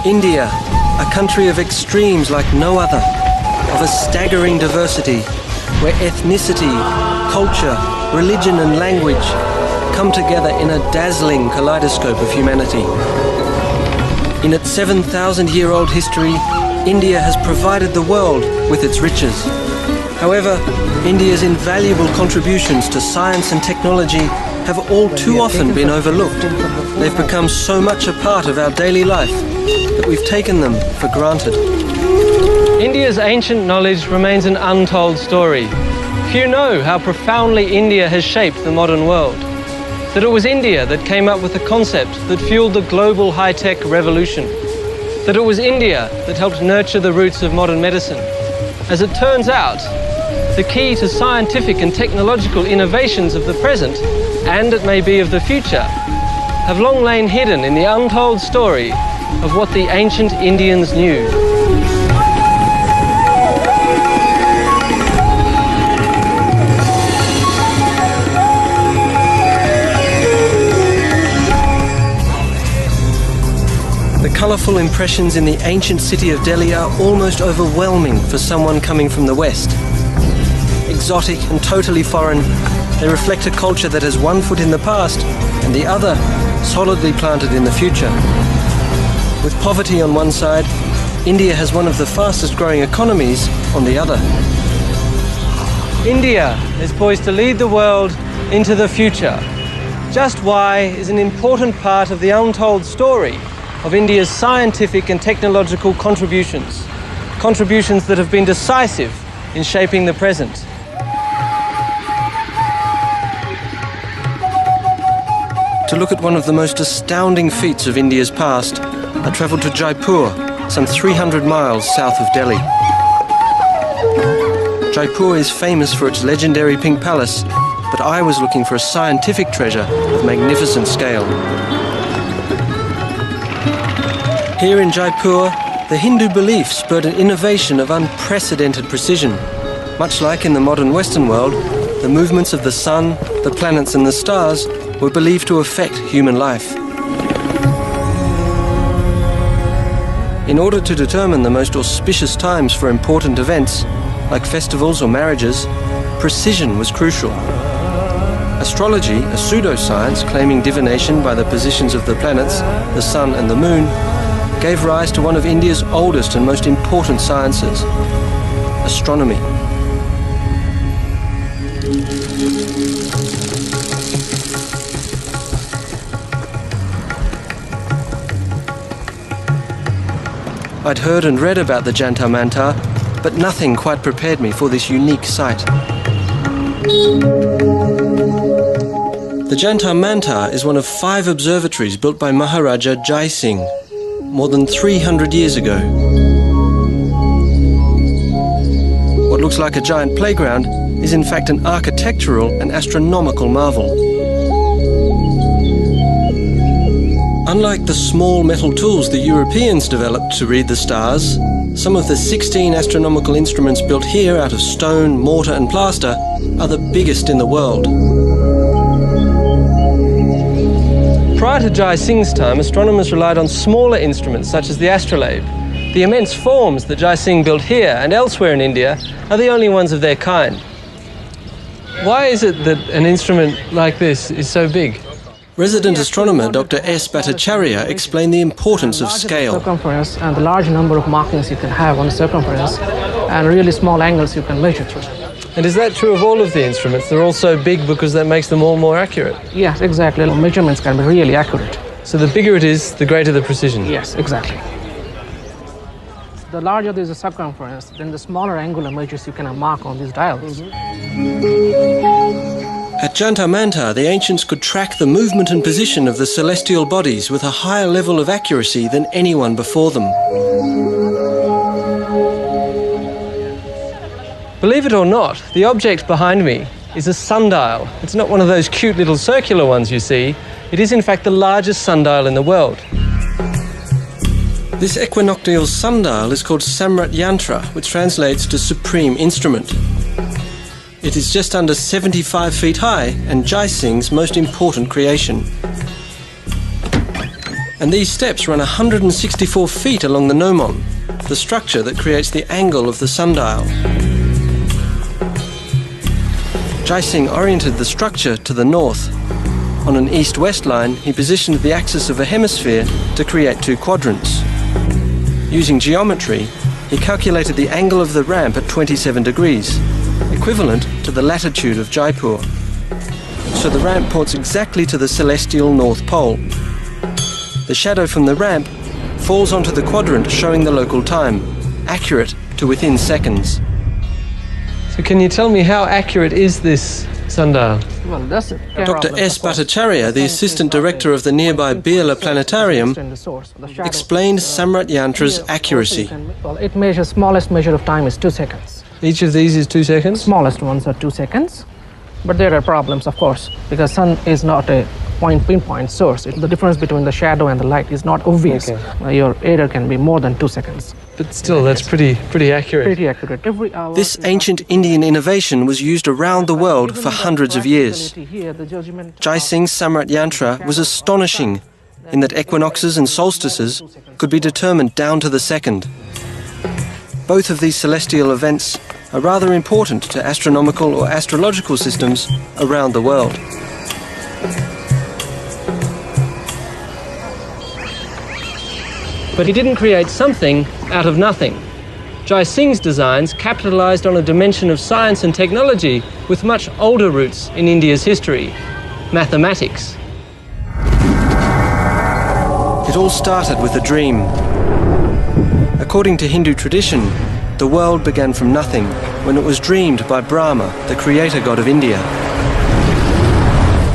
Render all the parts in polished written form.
India, a country of extremes like no other, of a staggering diversity, where ethnicity, culture, religion and language come together in a dazzling kaleidoscope of humanity. In its 7,000-year-old history, India has provided the world with its riches. However, India's invaluable contributions to science and technology have all too often been overlooked. They've become so much a part of our daily life that we've taken them for granted. India's ancient knowledge remains an untold story. Few know how profoundly India has shaped the modern world. That it was India that came up with the concept that fueled the global high-tech revolution. That it was India that helped nurture the roots of modern medicine. As it turns out, the key to scientific and technological innovations of the present, and it may be of the future, have long lain hidden in the untold story of what the ancient Indians knew. The colourful impressions in the ancient city of Delhi are almost overwhelming for someone coming from the West. Exotic and totally foreign, they reflect a culture that has one foot in the past and the other solidly planted in the future. With poverty on one side, India has one of the fastest growing economies on the other. India is poised to lead the world into the future. Just why is an important part of the untold story of India's scientific and technological contributions. Contributions that have been decisive in shaping the present. To look at one of the most astounding feats of India's past, I travelled to Jaipur, some 300 miles south of Delhi. Jaipur is famous for its legendary Pink Palace, but I was looking for a scientific treasure of magnificent scale. Here in Jaipur, the Hindu belief spurred an innovation of unprecedented precision. Much like in the modern Western world, the movements of the sun, the planets and the stars were believed to affect human life. In order to determine the most auspicious times for important events, like festivals or marriages, precision was crucial. Astrology, a pseudoscience claiming divination by the positions of the planets, the sun and the moon, gave rise to one of India's oldest and most important sciences, astronomy. I'd heard and read about the Jantar Mantar, but nothing quite prepared me for this unique sight. The Jantar Mantar is one of 5 observatories built by Maharaja Jai Singh more than 300 years ago. What looks like a giant playground is in fact an architectural and astronomical marvel. Unlike the small metal tools the Europeans developed to read the stars, some of the 16 astronomical instruments built here out of stone, mortar and plaster are the biggest in the world. Prior to Jai Singh's time, astronomers relied on smaller instruments such as the astrolabe. The immense forms that Jai Singh built here and elsewhere in India are the only ones of their kind. Why is it that an instrument like this is so big? Resident astronomer Dr. S. Bhattacharya explained the importance of scale. Circumference and the large number of markings you can have on the circumference and really small angles you can measure through. And is that true of all of the instruments? They're all so big because that makes them all more accurate? Yes, exactly. Measurements can be really accurate. So the bigger it is, the greater the precision? Yes, exactly. The larger there is the circumference, then the smaller angular measures you can mark on these dials. At Jantar Mantar, the ancients could track the movement and position of the celestial bodies with a higher level of accuracy than anyone before them. Believe it or not, the object behind me is a sundial. It's not one of those cute little circular ones you see. It is in fact the largest sundial in the world. This equinoctial sundial is called Samrat Yantra, which translates to supreme instrument. It is just under 75 feet high and Jai Singh's most important creation. And these steps run 164 feet along the gnomon, the structure that creates the angle of the sundial. Jai Singh oriented the structure to the north. On an east-west line, he positioned the axis of a hemisphere to create two quadrants. Using geometry, he calculated the angle of the ramp at 27 degrees, equivalent to the latitude of Jaipur. So the ramp points exactly to the celestial North Pole. The shadow from the ramp falls onto the quadrant showing the local time, accurate to within seconds. So can you tell me how accurate is this sundial? Well, that's it. Dr. S. Bhattacharya, the assistant director of the nearby Birla Planetarium, explained Samrat Yantra's accuracy. Well, it measures, smallest measure of time is 2 seconds. Each of these is 2 seconds? Smallest ones are 2 seconds. But there are problems, of course, because sun is not a pinpoint source. The difference between the shadow and the light is not obvious. Okay. Your error can be more than 2 seconds. But still, that's pretty accurate. Pretty accurate. Every hour. This ancient Indian innovation was used around the world for hundreds of years. Jai Singh's Samrat Yantra was astonishing in that equinoxes and solstices could be determined down to the second. Both of these celestial events are rather important to astronomical or astrological systems around the world. But he didn't create something out of nothing. Jai Singh's designs capitalized on a dimension of science and technology with much older roots in India's history: mathematics. It all started with a dream. According to Hindu tradition, the world began from nothing when it was dreamed by Brahma, the creator god of India.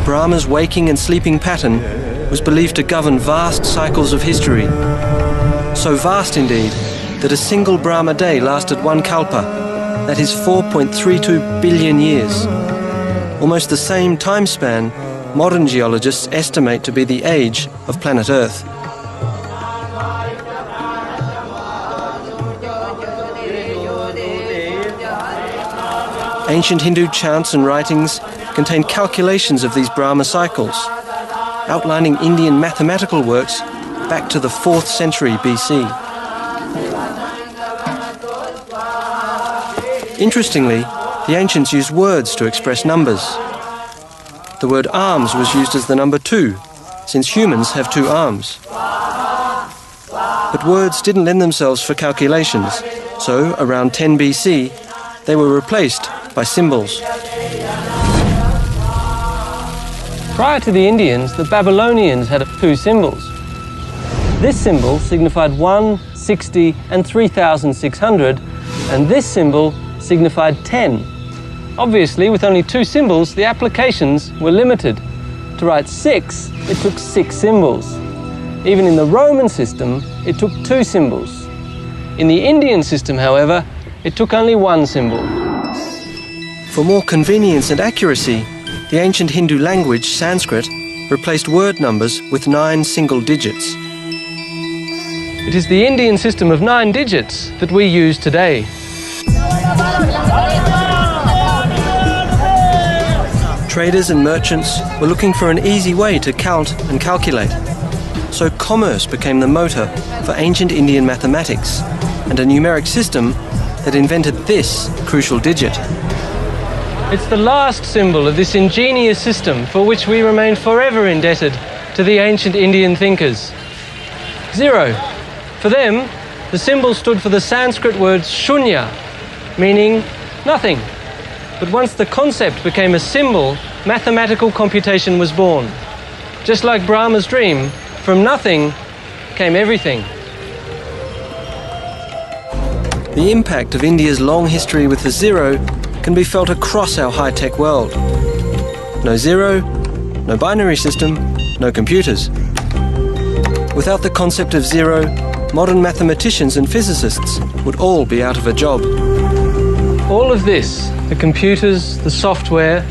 Brahma's waking and sleeping pattern was believed to govern vast cycles of history. So vast indeed that a single Brahma day lasted 1 kalpa, that is 4.32 billion years. Almost the same time span modern geologists estimate to be the age of planet Earth. Ancient Hindu chants and writings contain calculations of these Brahma cycles, outlining Indian mathematical works back to the 4th century BC. Interestingly, the ancients used words to express numbers. The word arms was used as the number 2, since humans have 2 arms. But words didn't lend themselves for calculations, so around 10 BC, they were replaced by symbols. Prior to the Indians, the Babylonians had 2 symbols. This symbol signified 1, 60, and 3,600, and this symbol signified 10. Obviously, with only 2 symbols, the applications were limited. To write 6, it took 6 symbols. Even in the Roman system, it took 2 symbols. In the Indian system, however, it took only 1 symbol. For more convenience and accuracy, the ancient Hindu language, Sanskrit, replaced word numbers with 9 single digits. It is the Indian system of 9 digits that we use today. Traders and merchants were looking for an easy way to count and calculate. So commerce became the motor for ancient Indian mathematics and a numeric system that invented this crucial digit. It's the last symbol of this ingenious system for which we remain forever indebted to the ancient Indian thinkers. 0. For them, the symbol stood for the Sanskrit word shunya, meaning nothing. But once the concept became a symbol, mathematical computation was born. Just like Brahma's dream, from nothing came everything. The impact of India's long history with the 0 can be felt across our high-tech world. No 0, no binary system, no computers. Without the concept of 0, modern mathematicians and physicists would all be out of a job. All of this, the computers, the software,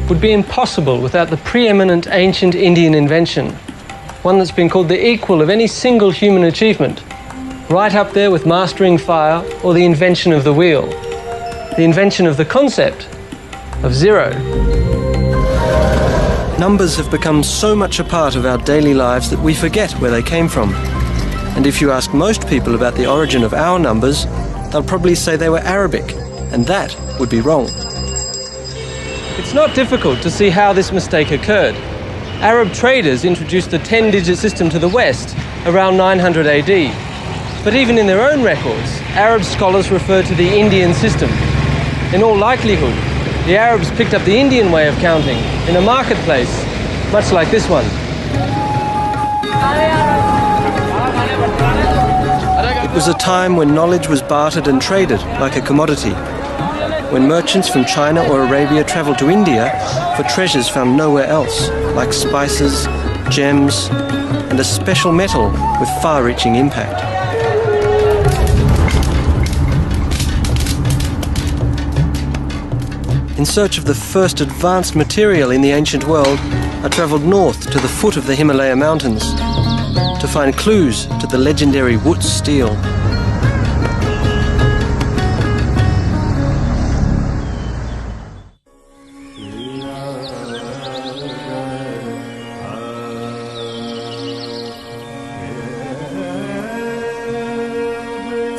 would be impossible without the preeminent ancient Indian invention, one that's been called the equal of any single human achievement, right up there with mastering fire or the invention of the wheel, the invention of the concept of 0. Numbers have become so much a part of our daily lives that we forget where they came from. And if you ask most people about the origin of our numbers, they'll probably say they were Arabic, and that would be wrong. It's not difficult to see how this mistake occurred. Arab traders introduced the 10-digit system to the West around 900 AD. But even in their own records, Arab scholars refer to the Indian system. In all likelihood, the Arabs picked up the Indian way of counting in a marketplace, much like this one. It was a time when knowledge was bartered and traded like a commodity, when merchants from China or Arabia travelled to India for treasures found nowhere else, like spices, gems, and a special metal with far-reaching impact. In search of the first advanced material in the ancient world, I travelled north to the foot of the Himalaya mountains to find clues to the legendary Wootz steel.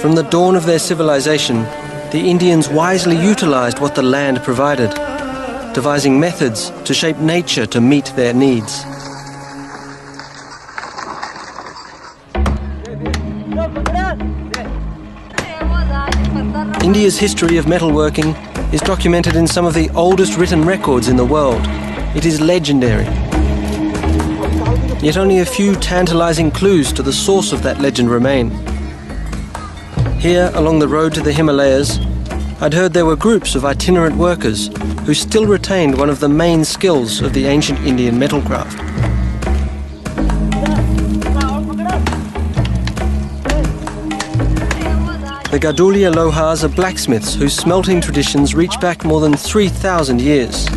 From the dawn of their civilization, the Indians wisely utilized what the land provided, devising methods to shape nature to meet their needs. India's history of metalworking is documented in some of the oldest written records in the world. It is legendary. Yet only a few tantalizing clues to the source of that legend remain. Here, along the road to the Himalayas, I'd heard there were groups of itinerant workers who still retained one of the main skills of the ancient Indian metalcraft. The Gadulia Lohars are blacksmiths whose smelting traditions reach back more than 3,000 years.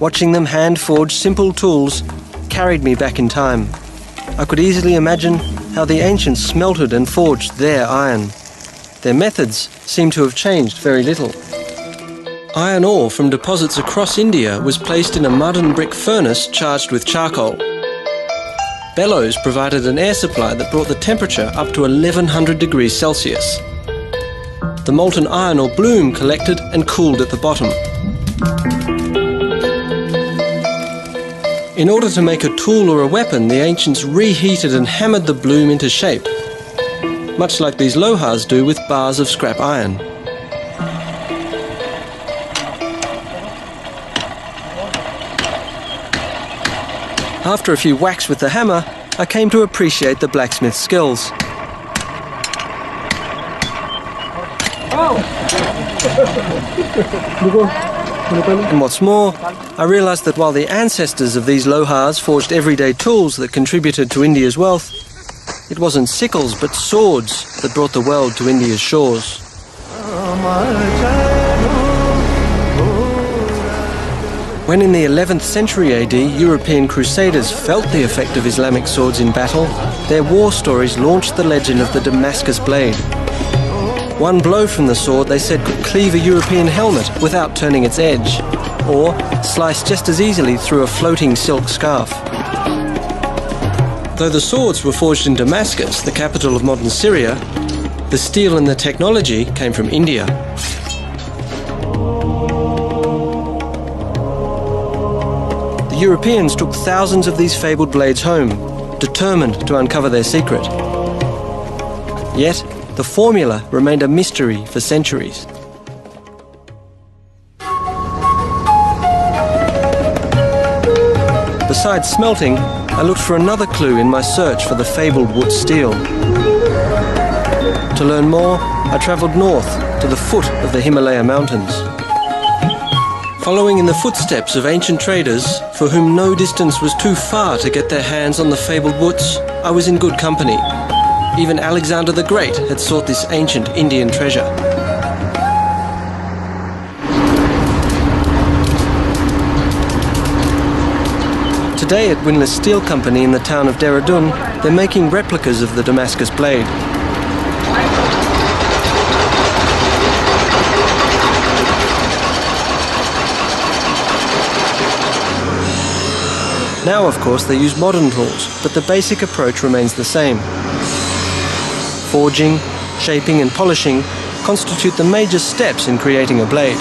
Watching them hand-forge simple tools carried me back in time. I could easily imagine how the ancients smelted and forged their iron. Their methods seem to have changed very little. Iron ore from deposits across India was placed in a mud and brick furnace charged with charcoal. Bellows provided an air supply that brought the temperature up to 1100 degrees Celsius. The molten iron or bloom collected and cooled at the bottom. In order to make a tool or a weapon, the ancients reheated and hammered the bloom into shape, much like these Lohars do with bars of scrap iron. After a few whacks with the hammer, I came to appreciate the blacksmith's skills. And what's more, I realised that while the ancestors of these Lohars forged everyday tools that contributed to India's wealth, it wasn't sickles but swords that brought the world to India's shores. When in the 11th century AD, European crusaders felt the effect of Islamic swords in battle, their war stories launched the legend of the Damascus blade. One blow from the sword, they said, could cleave a European helmet without turning its edge, or slice just as easily through a floating silk scarf. Though the swords were forged in Damascus, the capital of modern Syria, the steel and the technology came from India. The Europeans took thousands of these fabled blades home, determined to uncover their secret. Yet, the formula remained a mystery for centuries. Besides smelting, I looked for another clue in my search for the fabled Wootz steel. To learn more, I travelled north to the foot of the Himalaya mountains. Following in the footsteps of ancient traders, for whom no distance was too far to get their hands on the fabled Wootz, I was in good company. Even Alexander the Great had sought this ancient Indian treasure. Today at Windlass Steel Company in the town of Dehradun, they're making replicas of the Damascus blade. Now, of course, they use modern tools, but the basic approach remains the same. Forging, shaping and polishing constitute the major steps in creating a blade.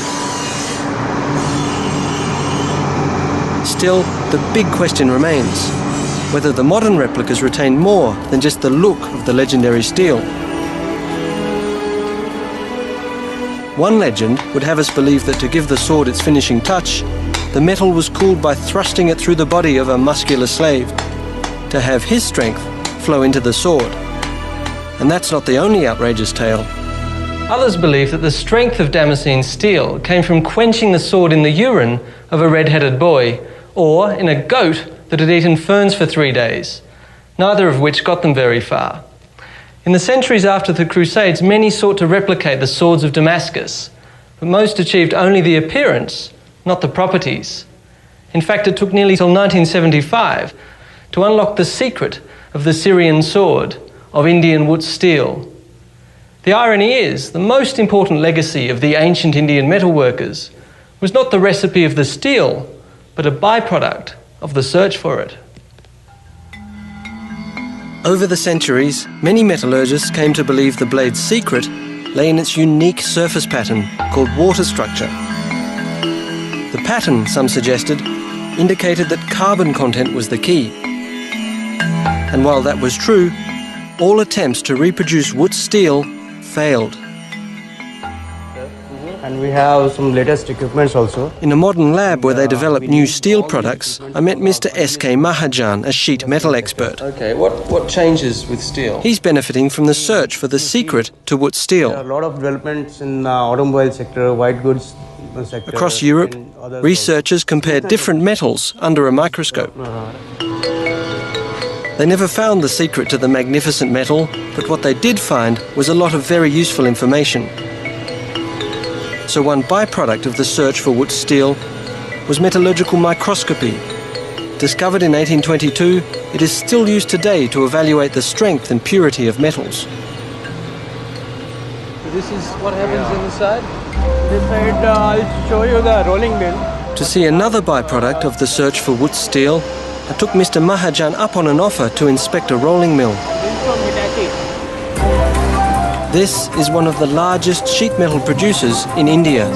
Still, the big question remains whether the modern replicas retain more than just the look of the legendary steel. One legend would have us believe that to give the sword its finishing touch, the metal was cooled by thrusting it through the body of a muscular slave, to have his strength flow into the sword. And that's not the only outrageous tale. Others believe that the strength of Damascene steel came from quenching the sword in the urine of a red-headed boy, or in a goat that had eaten ferns for 3 days, neither of which got them very far. In the centuries after the Crusades, many sought to replicate the swords of Damascus, but most achieved only the appearance, not the properties. In fact, it took nearly till 1975 to unlock the secret of the Syrian sword, of Indian Wootz steel. The irony is, the most important legacy of the ancient Indian metalworkers was not the recipe of the steel, but a byproduct of the search for it. Over the centuries, many metallurgists came to believe the blade's secret lay in its unique surface pattern called water structure. The pattern, some suggested, indicated that carbon content was the key. And while that was true, all attempts to reproduce Wootz steel failed. And we have some latest equipments also. In a modern lab where they develop new steel products, I met Mr. S.K. Mahajan, a sheet metal expert. Okay, what changes with steel? He's benefiting from the search for the secret to Wootz steel. There are a lot of developments in the automobile sector, white goods sector. Across Europe, and others researchers compared different metals under a microscope. They never found the secret to the magnificent metal, but what they did find was a lot of very useful information. So one byproduct of the search for Wootz steel was metallurgical microscopy. Discovered in 1822, it is still used today to evaluate the strength and purity of metals. So this is what happens inside? This side, I'll show you the rolling mill. To see another byproduct of the search for Wootz steel, I took Mr. Mahajan up on an offer to inspect a rolling mill. This is one of the largest sheet metal producers in India.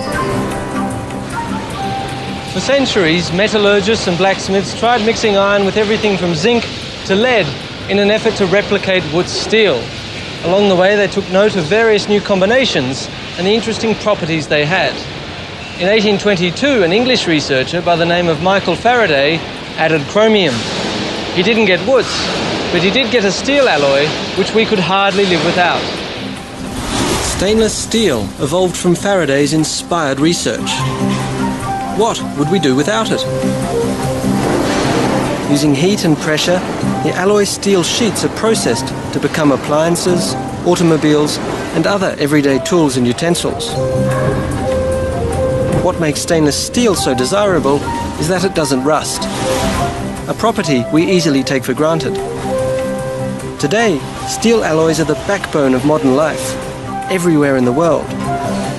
For centuries, metallurgists and blacksmiths tried mixing iron with everything from zinc to lead in an effort to replicate Wootz steel. Along the way, they took note of various new combinations and the interesting properties they had. In 1822, an English researcher by the name of Michael Faraday added chromium. He didn't get Wootz, but he did get a steel alloy which we could hardly live without. Stainless steel evolved from Faraday's inspired research. What would we do without it? Using heat and pressure, the alloy steel sheets are processed to become appliances, automobiles, and other everyday tools and utensils. What makes stainless steel so desirable is that it doesn't rust, a property we easily take for granted. Today, steel alloys are the backbone of modern life, everywhere in the world.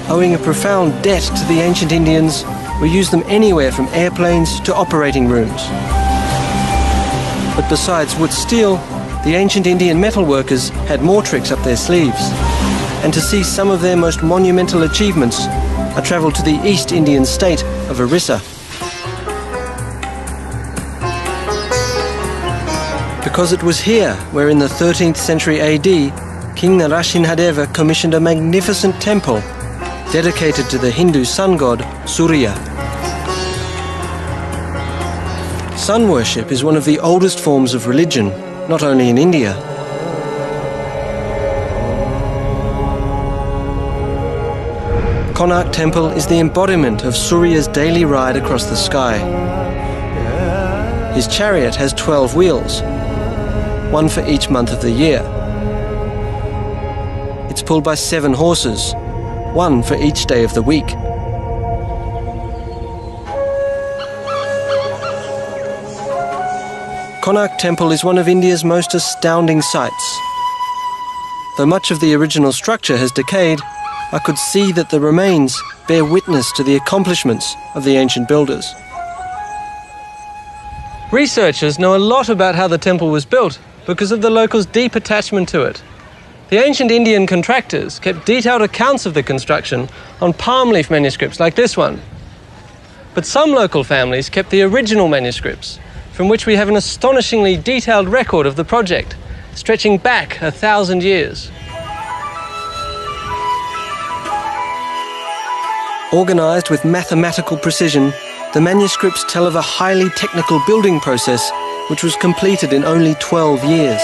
Owing a profound debt to the ancient Indians, we use them anywhere from airplanes to operating rooms. But besides Wootz steel, the ancient Indian metalworkers had more tricks up their sleeves. And to see some of their most monumental achievements, I travelled to the East Indian state of Orissa. Because it was here where in the 13th century AD, King Narasimhadeva commissioned a magnificent temple dedicated to the Hindu sun god Surya. Sun worship is one of the oldest forms of religion, not only in India. Konark Temple is the embodiment of Surya's daily ride across the sky. His chariot has 12 wheels, one for each month of the year. It's pulled by 7 horses, one for each day of the week. Konark Temple is one of India's most astounding sights. Though much of the original structure has decayed, I could see that the remains bear witness to the accomplishments of the ancient builders. Researchers know a lot about how the temple was built because of the locals' deep attachment to it. The ancient Indian contractors kept detailed accounts of the construction on palm leaf manuscripts like this one. But some local families kept the original manuscripts, from which we have an astonishingly detailed record of the project, stretching back 1,000 years. Organised with mathematical precision, the manuscripts tell of a highly technical building process which was completed in only 12 years.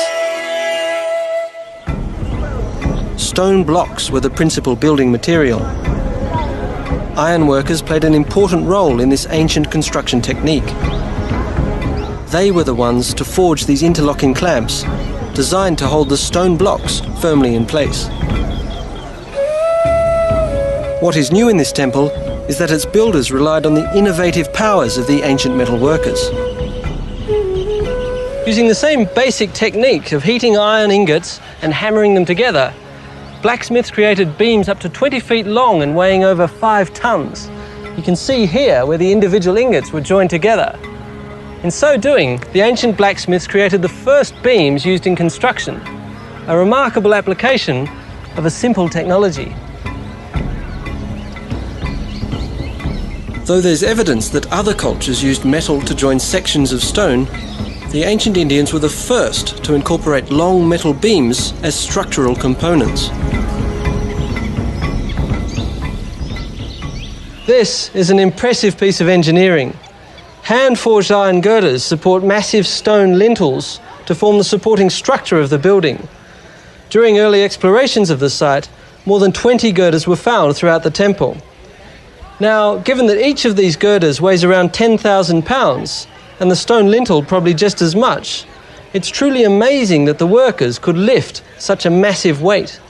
Stone blocks were the principal building material. Ironworkers played an important role in this ancient construction technique. They were the ones to forge these interlocking clamps, designed to hold the stone blocks firmly in place. What is new in this temple is that its builders relied on the innovative powers of the ancient metal workers. Using the same basic technique of heating iron ingots and hammering them together, blacksmiths created beams up to 20 feet long and weighing over 5 tons. You can see here where the individual ingots were joined together. In so doing, the ancient blacksmiths created the first beams used in construction, a remarkable application of a simple technology. Though there's evidence that other cultures used metal to join sections of stone, the ancient Indians were the first to incorporate long metal beams as structural components. This is an impressive piece of engineering. Hand-forged iron girders support massive stone lintels to form the supporting structure of the building. During early explorations of the site, more than 20 girders were found throughout the temple. Now, given that each of these girders weighs around 10,000 pounds, and the stone lintel probably just as much, it's truly amazing that the workers could lift such a massive weight.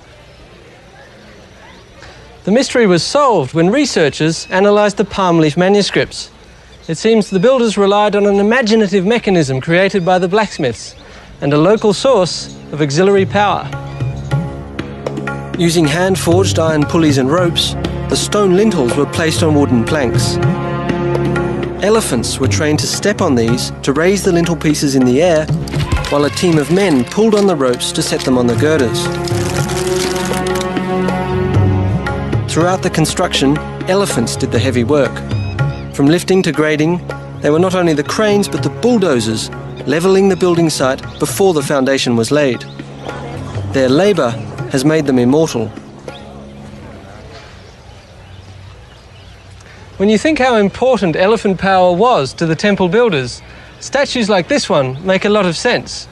The mystery was solved when researchers analysed the palm leaf manuscripts. It seems the builders relied on an imaginative mechanism created by the blacksmiths and a local source of auxiliary power. Using hand-forged iron pulleys and ropes, the stone lintels were placed on wooden planks. Elephants were trained to step on these to raise the lintel pieces in the air, while a team of men pulled on the ropes to set them on the girders. Throughout the construction, elephants did the heavy work. From lifting to grading, they were not only the cranes but the bulldozers, levelling the building site before the foundation was laid. Their labour has made them immortal. When you think how important elephant power was to the temple builders, statues like this one make a lot of sense.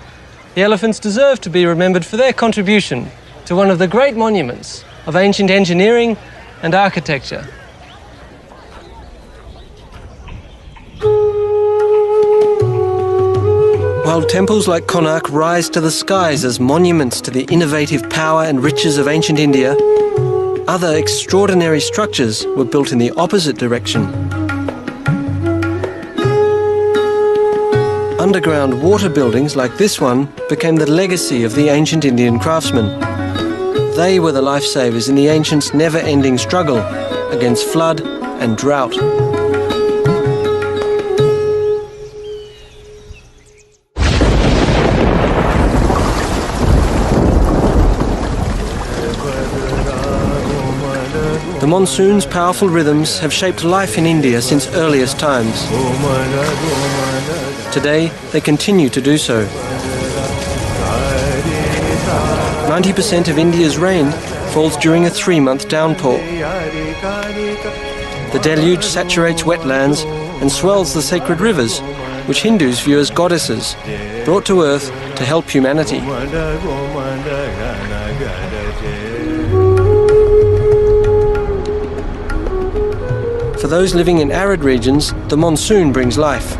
The elephants deserve to be remembered for their contribution to one of the great monuments of ancient engineering and architecture. While temples like Konark rise to the skies as monuments to the innovative power and riches of ancient India, other extraordinary structures were built in the opposite direction. Underground water buildings like this one became the legacy of the ancient Indian craftsmen. They were the lifesavers in the ancients' never-ending struggle against flood and drought. The monsoon's powerful rhythms have shaped life in India since earliest times. Today, they continue to do so. 90% of India's rain falls during a 3-month downpour. The deluge saturates wetlands and swells the sacred rivers, which Hindus view as goddesses, brought to earth to help humanity. For those living in arid regions, the monsoon brings life.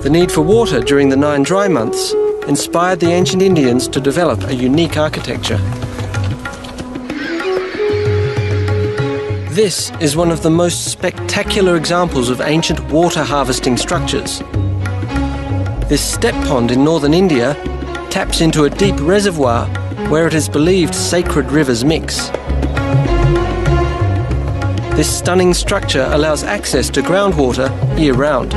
The need for water during the 9 dry months inspired the ancient Indians to develop a unique architecture. This is one of the most spectacular examples of ancient water harvesting structures. This step pond in northern India taps into a deep reservoir where it is believed sacred rivers mix. This stunning structure allows access to groundwater year-round.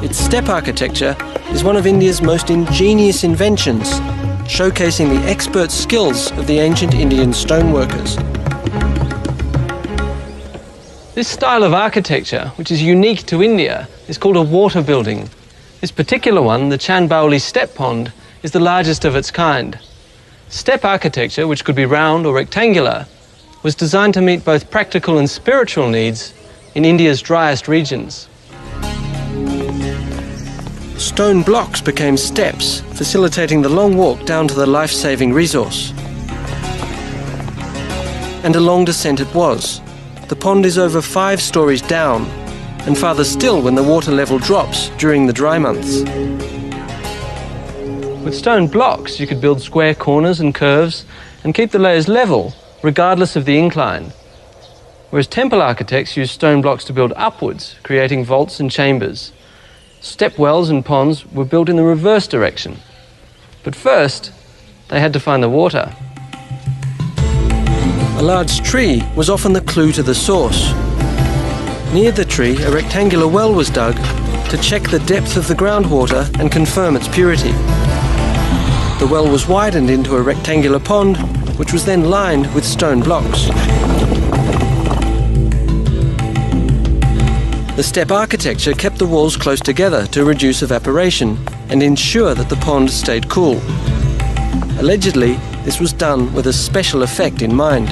Its step architecture is one of India's most ingenious inventions, showcasing the expert skills of the ancient Indian stoneworkers. This style of architecture, which is unique to India, is called a water building. This particular one, the Chandbauli Step Pond, is the largest of its kind. Step architecture, which could be round or rectangular, was designed to meet both practical and spiritual needs in India's driest regions. Stone blocks became steps, facilitating the long walk down to the life-saving resource. And a long descent it was. The pond is over 5 stories down, and farther still when the water level drops during the dry months. With stone blocks, you could build square corners and curves and keep the layers level, regardless of the incline. Whereas temple architects used stone blocks to build upwards, creating vaults and chambers. Step wells and ponds were built in the reverse direction. But first, they had to find the water. A large tree was often the clue to the source. Near the tree, a rectangular well was dug to check the depth of the groundwater and confirm its purity. The well was widened into a rectangular pond, which was then lined with stone blocks. The step architecture kept the walls close together to reduce evaporation and ensure that the pond stayed cool. Allegedly, this was done with a special effect in mind.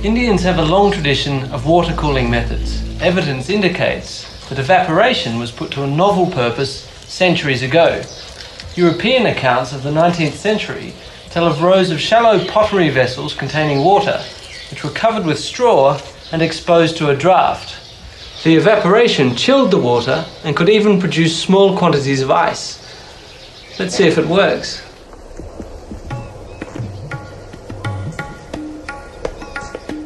Indians have a long tradition of water cooling methods. Evidence indicates that evaporation was put to a novel purpose centuries ago. European accounts of the 19th century tell of rows of shallow pottery vessels containing water, which were covered with straw and exposed to a draft. The evaporation chilled the water and could even produce small quantities of ice. Let's see if it works.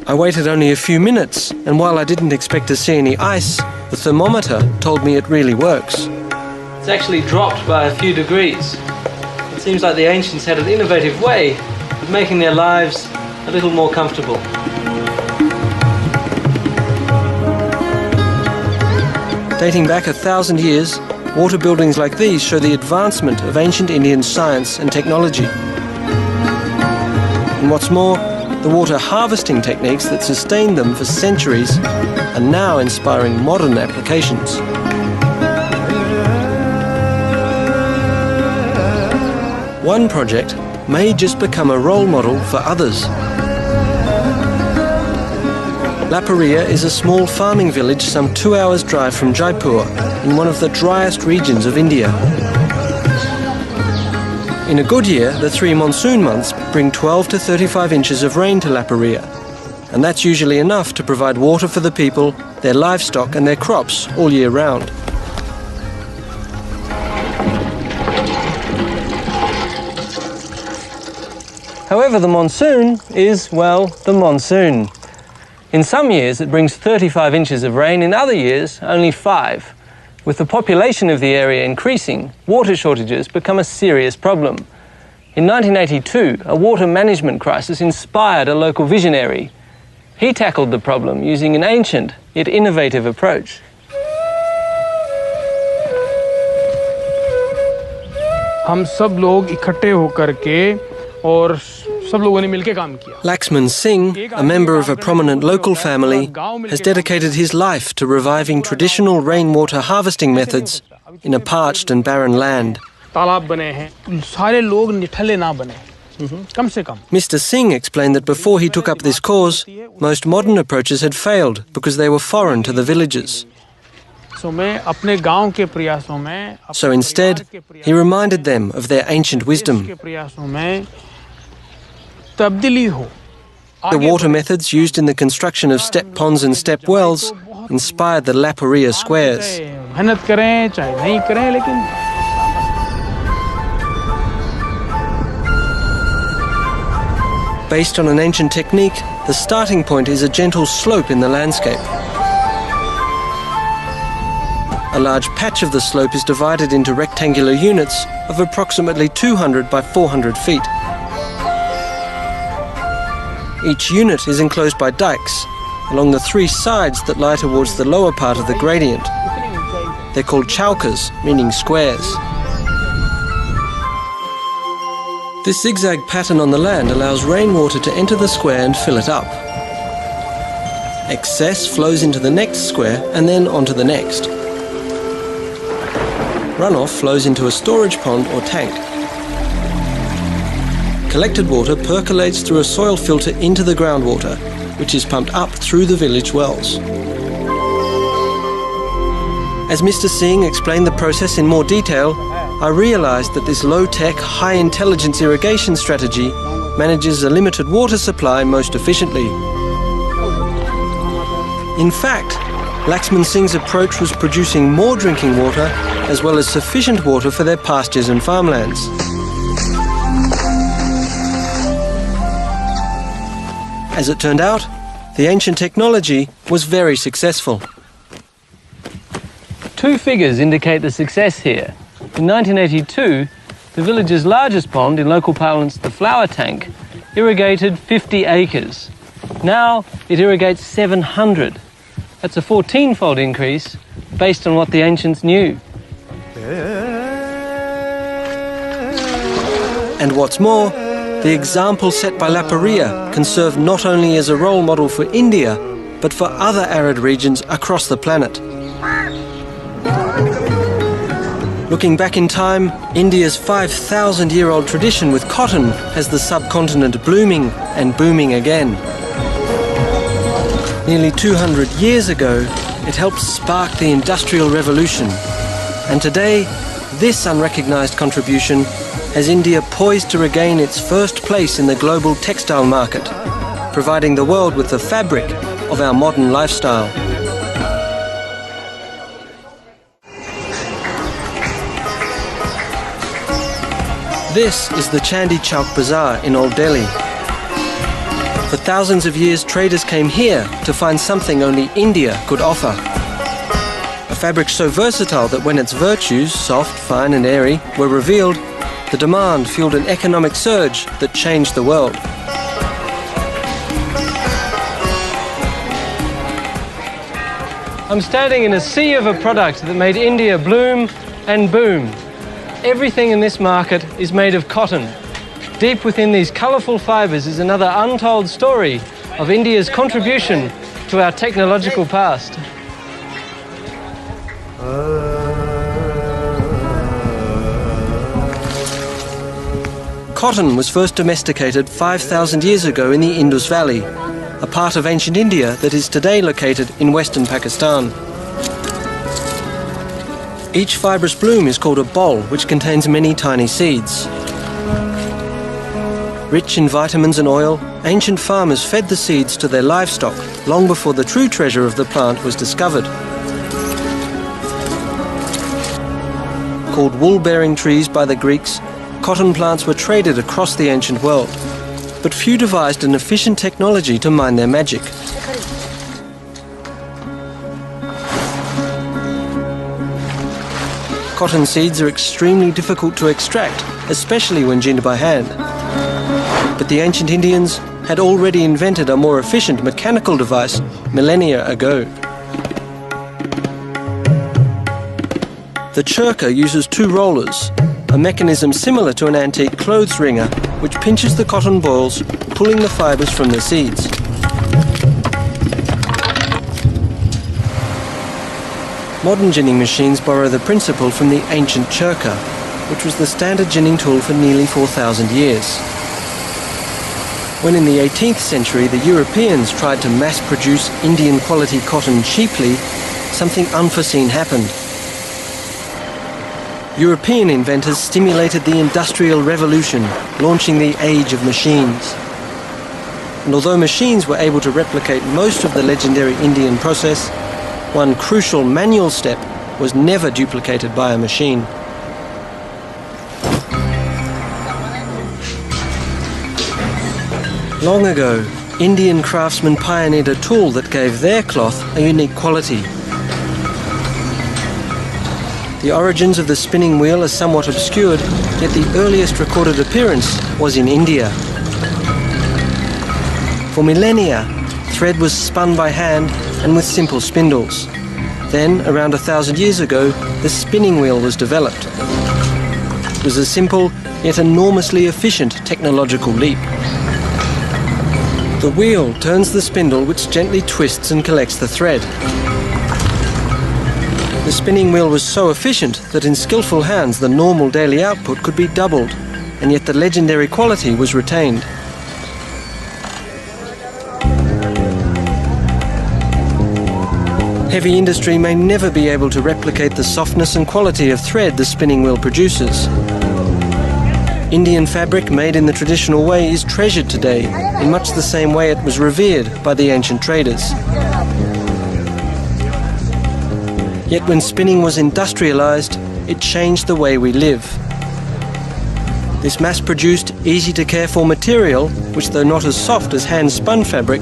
I waited only a few minutes, and while I didn't expect to see any ice, the thermometer told me it really works. It's actually dropped by a few degrees. It seems like the ancients had an innovative way of making their lives a little more comfortable. Dating back 1,000 years, water buildings like these show the advancement of ancient Indian science and technology. And what's more, the water harvesting techniques that sustained them for centuries are now inspiring modern applications. One project may just become a role model for others. Laparia is a small farming village some 2 hours' drive from Jaipur, in one of the driest regions of India. In a good year, the 3 monsoon months bring 12 to 35 inches of rain to Laparia, and that's usually enough to provide water for the people, their livestock and their crops all year round. However, the monsoon is, well, the monsoon. In some years it brings 35 inches of rain, in other years only 5. With the population of the area increasing, water shortages become a serious problem. In 1982, a water management crisis inspired a local visionary. He tackled the problem using an ancient yet innovative approach. हम सब लोग इकट्ठे होकर के और सब लोगों ने मिलके काम किया. Laxman Singh, a member of a prominent local family, has dedicated his life to reviving traditional rainwater harvesting methods in a parched and barren land. तालाब बने हैं, सारे लोग निठल्ले ना बने, कम से कम. Mr. Singh explained that before he took up this cause, most modern approaches had failed because they were foreign to the villagers. So मैं अपने गांव के प्रयासों में, So instead, he reminded them of their ancient wisdom. के प्रयासों में तब्दीली हो. The water methods used in the construction of step ponds and step wells inspired the Laparia squares. मेहनत करें चाहे नहीं करें, लेकिन Based on an ancient technique, the starting point is a gentle slope in the landscape. A large patch of the slope is divided into rectangular units of approximately 200 by 400 feet. Each unit is enclosed by dikes along the three sides that lie towards the lower part of the gradient. They're called chaukas, meaning squares. This zigzag pattern on the land allows rainwater to enter the square and fill it up. Excess flows into the next square and then onto the next. Runoff flows into a storage pond or tank. Collected water percolates through a soil filter into the groundwater, which is pumped up through the village wells. As Mr. Singh explained the process in more detail, I realised that this low-tech, high-intelligence irrigation strategy manages a limited water supply most efficiently. In fact, Laxman Singh's approach was producing more drinking water as well as sufficient water for their pastures and farmlands. As it turned out, the ancient technology was very successful. Two figures indicate the success here. In 1982, the village's largest pond, in local parlance the flower tank, irrigated 50 acres. Now it irrigates 700. That's a 14-fold increase based on what the ancients knew. And what's more, the example set by La Paria can serve not only as a role model for India, but for other arid regions across the planet. Looking back in time, India's 5,000-year-old tradition with cotton has the subcontinent blooming and booming again. Nearly 200 years ago, it helped spark the Industrial Revolution. And today, this unrecognised contribution has India poised to regain its first place in the global textile market, providing the world with the fabric of our modern lifestyle. This is the Chandi Chowk Bazaar in Old Delhi. For thousands of years, traders came here to find something only India could offer. A fabric so versatile that when its virtues, soft, fine and airy, were revealed, the demand fueled an economic surge that changed the world. I'm standing in a sea of a product that made India bloom and boom. Everything in this market is made of cotton. Deep within these colourful fibres is another untold story of India's contribution to our technological past. Cotton was first domesticated 5,000 years ago in the Indus Valley, a part of ancient India that is today located in western Pakistan. Each fibrous bloom is called a bol, which contains many tiny seeds. Rich in vitamins and oil, ancient farmers fed the seeds to their livestock long before the true treasure of the plant was discovered. Called wool-bearing trees by the Greeks, cotton plants were traded across the ancient world, but few devised an efficient technology to mine their magic. Cotton seeds are extremely difficult to extract, especially when ginned by hand. But the ancient Indians had already invented a more efficient mechanical device millennia ago. The churka uses two rollers, a mechanism similar to an antique clothes wringer, which pinches the cotton balls, pulling the fibres from the seeds. Modern ginning machines borrow the principle from the ancient churka, which was the standard ginning tool for nearly 4,000 years. When in the 18th century the Europeans tried to mass-produce Indian-quality cotton cheaply, something unforeseen happened. European inventors stimulated the Industrial Revolution, launching the age of machines. And although machines were able to replicate most of the legendary Indian process, one crucial manual step was never duplicated by a machine. Long ago, Indian craftsmen pioneered a tool that gave their cloth a unique quality. The origins of the spinning wheel are somewhat obscured, yet the earliest recorded appearance was in India. For millennia, thread was spun by hand and with simple spindles. Then, around 1,000 years ago, the spinning wheel was developed. It was a simple, yet enormously efficient technological leap. The wheel turns the spindle, which gently twists and collects the thread. The spinning wheel was so efficient that in skillful hands the normal daily output could be doubled, and yet the legendary quality was retained. Heavy industry may never be able to replicate the softness and quality of thread the spinning wheel produces. Indian fabric made in the traditional way is treasured today in much the same way it was revered by the ancient traders. Yet when spinning was industrialized, it changed the way we live. This mass-produced, easy-to-care-for material, which though not as soft as hand-spun fabric,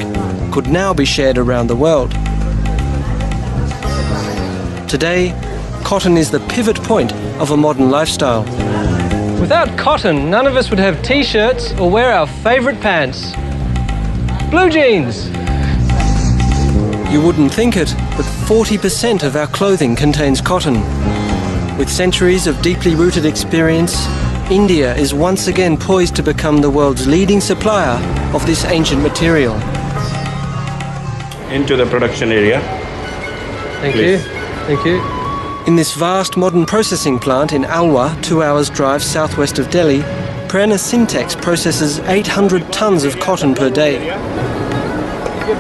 could now be shared around the world. Today, cotton is the pivot point of a modern lifestyle. Without cotton, none of us would have t-shirts or wear our favourite pants. Blue jeans! You wouldn't think it, but 40% of our clothing contains cotton. With centuries of deeply rooted experience, India is once again poised to become the world's leading supplier of this ancient material. Into the production area. Thank Please. you. Thank you. In this vast modern processing plant in Alwar, 2 hours drive southwest of Delhi, Prerna Syntex processes 800 tonnes of cotton per day.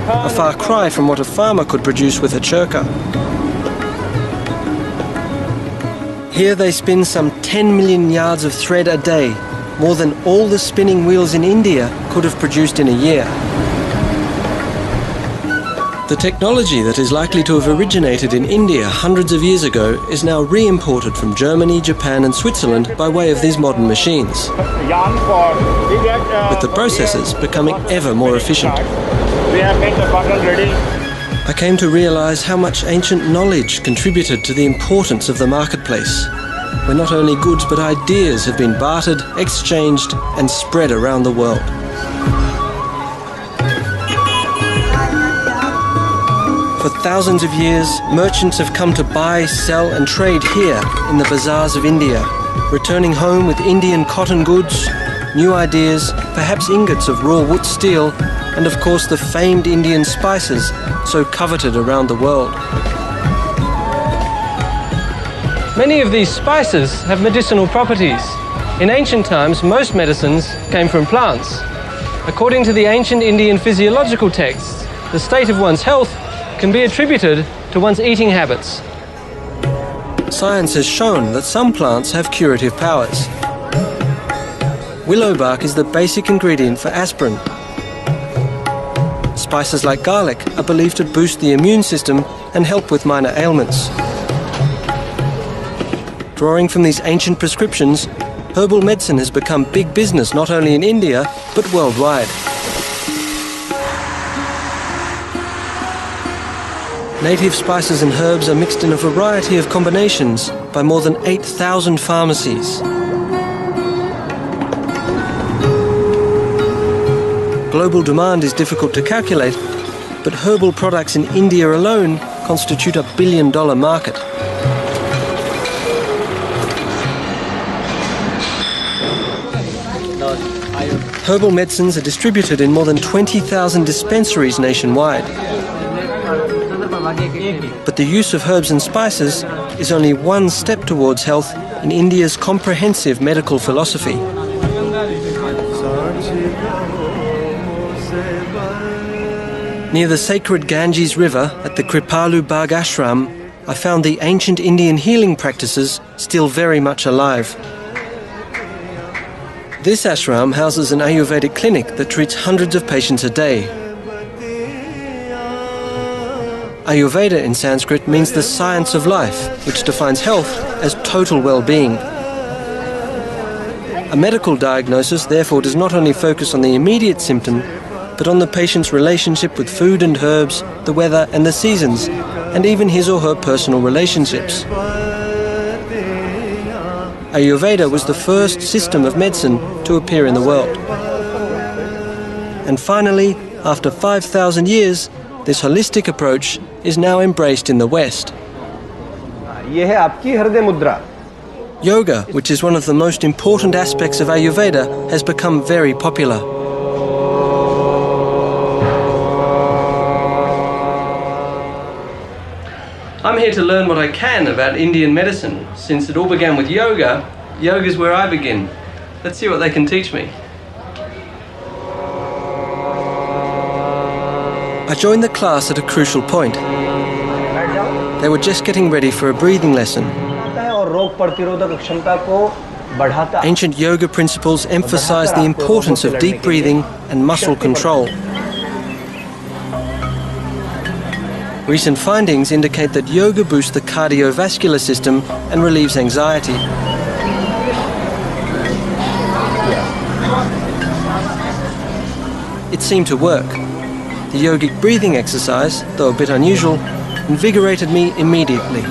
A far cry from what a farmer could produce with a churka. Here they spin some 10 million yards of thread a day, more than all the spinning wheels in India could have produced in a year. The technology that is likely to have originated in India hundreds of years ago is now re-imported from Germany, Japan and Switzerland by way of these modern machines, with the processes becoming ever more efficient. We have made the cotton ready. I came to realize how much ancient knowledge contributed to the importance of the marketplace, where not only goods but ideas have been bartered, exchanged and spread around the world. For thousands of years, merchants have come to buy, sell and trade here in the bazaars of India, returning home with Indian cotton goods, new ideas, perhaps ingots of raw wood steel, and of course the famed Indian spices so coveted around the world. Many of these spices have medicinal properties. In ancient times, most medicines came from plants. According to the ancient Indian physiological texts, the state of one's health can be attributed to one's eating habits. Science has shown that some plants have curative powers. Willow bark is the basic ingredient for aspirin. Spices like garlic are believed to boost the immune system and help with minor ailments. Drawing from these ancient prescriptions, herbal medicine has become big business not only in India, but worldwide. Native spices and herbs are mixed in a variety of combinations by more than 8,000 pharmacies. Global demand is difficult to calculate, but herbal products in India alone constitute a billion-dollar market. Herbal medicines are distributed in more than 20,000 dispensaries nationwide. But the use of herbs and spices is only one step towards health in India's comprehensive medical philosophy. Near the sacred Ganges River at the Kripalu Bagh Ashram, I found the ancient Indian healing practices still very much alive. This ashram houses an Ayurvedic clinic that treats hundreds of patients a day. Ayurveda in Sanskrit means the science of life, which defines health as total well-being. A medical diagnosis therefore does not only focus on the immediate symptom, but on the patient's relationship with food and herbs, the weather and the seasons, and even his or her personal relationships. Ayurveda was the first system of medicine to appear in the world. And finally, after 5,000 years, this holistic approach is now embraced in the West. ये है आपकी हृदय मुद्रा. Yoga, which is one of the most important aspects of Ayurveda, has become very popular. I'm here to learn what I can about Indian medicine. Since it all began with yoga, yoga is where I begin. Let's see what they can teach me. I joined the class at a crucial point. They were just getting ready for a breathing lesson. और रोग प्रतिरोधक क्षमता को बढ़ाता. Ancient yoga principles emphasize the importance of deep breathing and muscle control. Recent findings indicate that yoga boosts the cardiovascular system and relieves anxiety. It seemed to work. The yogic breathing exercise, though a bit unusual, invigorated me immediately.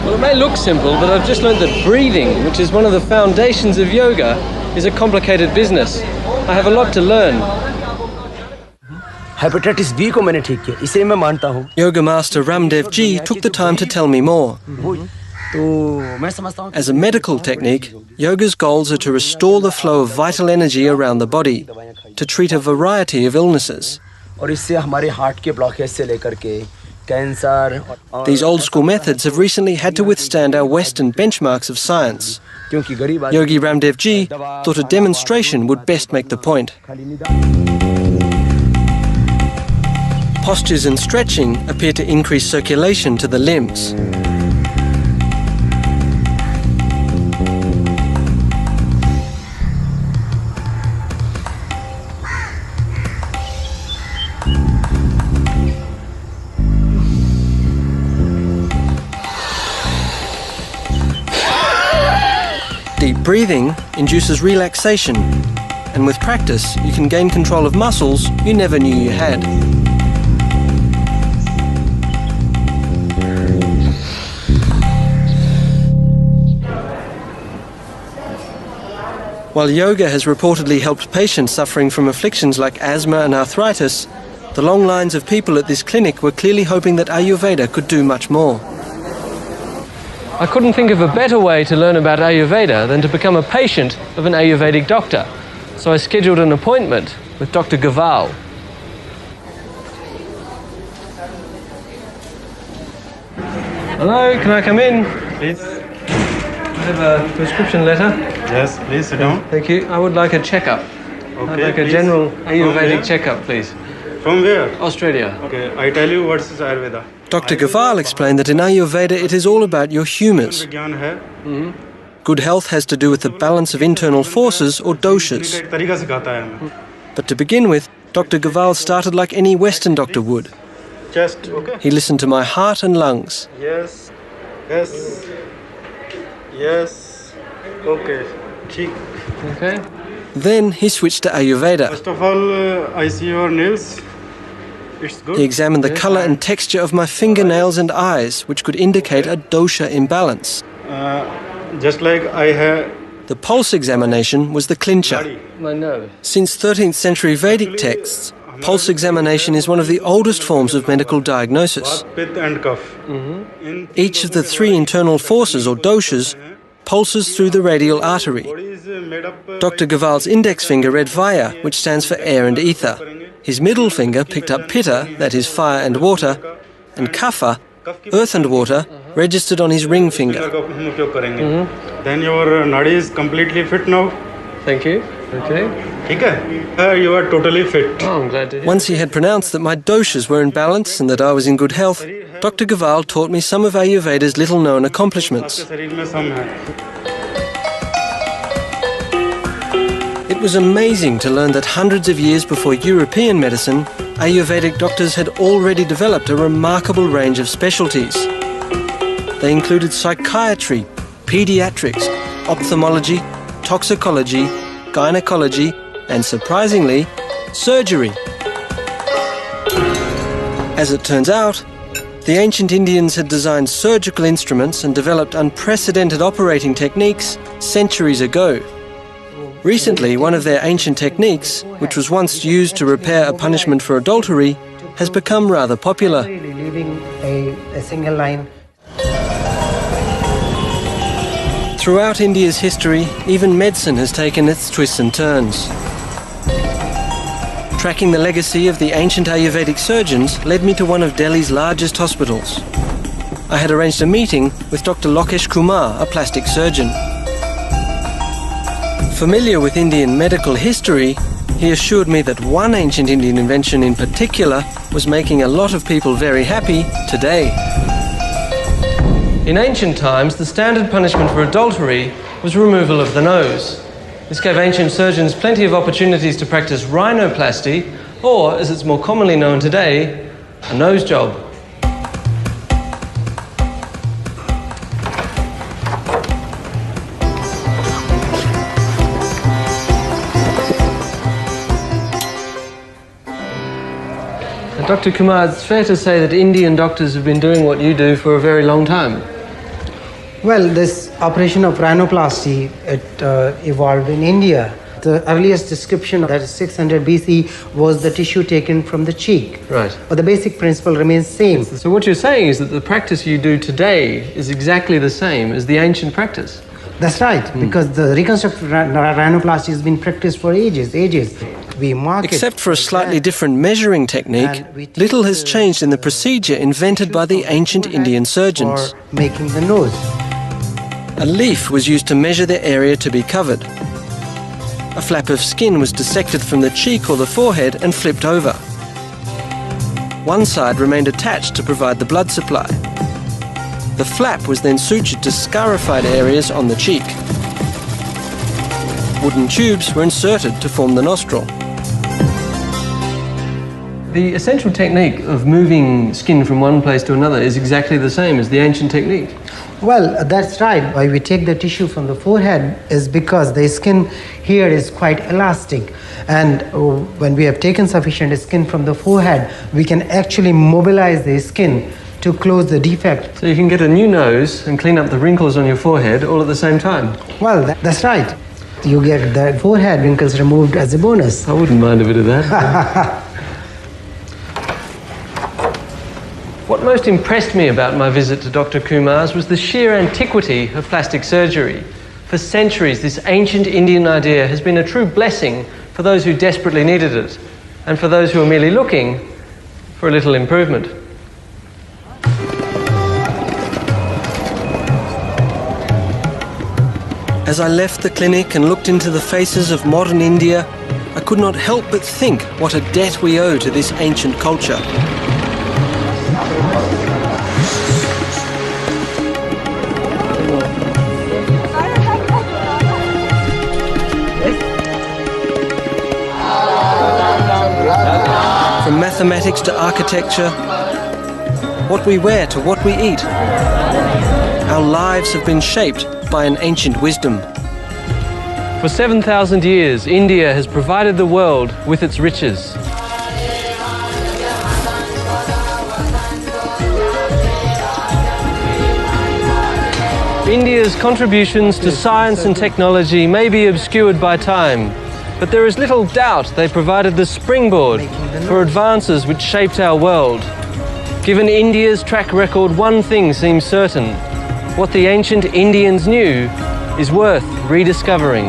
Well, it may look simple, but I've just learned that breathing, which is one of the foundations of yoga, is a complicated business. I have a lot to learn. Hepatitis B को मैंने ठीक किया, इसे मैं मानता हूँ. Yoga master Ramdev Ji took the time to tell me more. तो मैं समझता हूँ As a medical technique, yoga's goals are to restore the flow of vital energy around the body, to treat a variety of illnesses. और इससे हमारे heart के blockage से लेकर के cancer. These old school methods have recently had to withstand our Western benchmarks of science. क्योंकि गरीब Yogi Ramdev Ji thought a demonstration would best make the point. Postures and stretching appear to increase circulation to the limbs. Deep breathing induces relaxation, and with practice, you can gain control of muscles you never knew you had. While yoga has reportedly helped patients suffering from afflictions like asthma and arthritis, the long lines of people at this clinic were clearly hoping that Ayurveda could do much more. I couldn't think of a better way to learn about Ayurveda than to become a patient of an Ayurvedic doctor. So I scheduled an appointment with Dr. Gaval. Hello, can I come in? Please. I have a prescription letter. Yes, please sit down. Thank you. I would like a checkup. I'd like a please. general From Ayurvedic where? checkup, please. From where? Australia. Okay, I tell you what's Ayurveda. Dr. Gaval explained that in Ayurveda it is all about your humours. विज्ञान है. Good health has to do with the balance of internal forces or doshas. एक तरीका सिखाता है हमें. But to begin with, Dr. Gaval started like any Western doctor would. Chest, okay. He listened to my heart and lungs. Yes, yes, yes. Okay, ठीक. Okay. Then he switched to Ayurveda. First of all, I see your nails. It's good. He examined the colour and texture of my fingernails and eyes, which could indicate a dosha imbalance. Just like I have. The pulse examination was the clincher. My nose. Since 13th century Vedic texts, pulse examination is one of the oldest forms of medical diagnosis. Pith and cough. In Each of the three internal forces or doshas pulses through the radial artery. body is made up. Dr. Gaval's index finger read Vaya, which stands for air and ether. His middle finger picked up Pitta, that is fire and water, and Kapha, earth and water, registered on his ring finger. का हम उपयोग करेंगे. Then your nadi is completely fit now. Thank you. Okay. ठीक है? You are totally fit. Oh, I'm glad to hear. Once he had pronounced that my doshas were in balance and that I was in good health, Dr. Gaval taught me some of Ayurveda's little-known accomplishments. आपके शरीर में सम है. It was amazing to learn that hundreds of years before European medicine, Ayurvedic doctors had already developed a remarkable range of specialties. They included psychiatry, pediatrics, ophthalmology, toxicology, gynecology, and surprisingly, surgery. As it turns out, The ancient Indians had designed surgical instruments and developed unprecedented operating techniques centuries ago. Recently, one of their ancient techniques, which was once used to repair a punishment for adultery, has become rather popular. Leaving a single line. Throughout India's history, even medicine has taken its twists and turns. Tracking the legacy of the ancient Ayurvedic surgeons led me to one of Delhi's largest hospitals. I had arranged a meeting with Dr. Lokesh Kumar, a plastic surgeon. Familiar with Indian medical history, he assured me that one ancient Indian invention in particular was making a lot of people very happy today. In ancient times, the standard punishment for adultery was removal of the nose. This gave ancient surgeons plenty of opportunities to practice rhinoplasty, or, as it's more commonly known today, a nose job. And Dr. Kumar, it's fair to say that Indian doctors have been doing what you do for a very long time. Well, this operation of rhinoplasty, it evolved in India. The earliest description, that is 600 BC, was the tissue taken from the cheek. Right. But the basic principle remains same. So what you're saying is that the practice you do today is exactly the same as the ancient practice? That's right, because the reconstructive rhinoplasty has been practiced for ages. We mark it. Except for a slightly different measuring technique, little has changed in the procedure invented by the ancient Indian surgeons. For making the nose. A leaf was used to measure the area to be covered. A flap of skin was dissected from the cheek or the forehead and flipped over. One side remained attached to provide the blood supply. The flap was then sutured to scarified areas on the cheek. Wooden tubes were inserted to form the nostril. The essential technique of moving skin from one place to another is exactly the same as the ancient technique. Well, that's right. Why we take the tissue from the forehead is because the skin here is quite elastic. And when we have taken sufficient skin from the forehead, we can actually mobilize the skin to close the defect. So you can get a new nose and clean up the wrinkles on your forehead all at the same time. Well, that's right. You get the forehead wrinkles removed as a bonus. I wouldn't mind a bit of that. What most impressed me about my visit to Dr. Kumar's was the sheer antiquity of plastic surgery. For centuries, this ancient Indian idea has been a true blessing for those who desperately needed it, and for those who are merely looking for a little improvement. As I left the clinic and looked into the faces of modern India, I could not help but think what a debt we owe to this ancient culture. From mathematics to architecture, what we wear to what we eat, our lives have been shaped by an ancient wisdom. For 7,000 years, India has provided the world with its riches. India's contributions to science and technology may be obscured by time, but there is little doubt they provided the springboard for advances which shaped our world. Given India's track record, one thing seems certain: what the ancient Indians knew is worth rediscovering.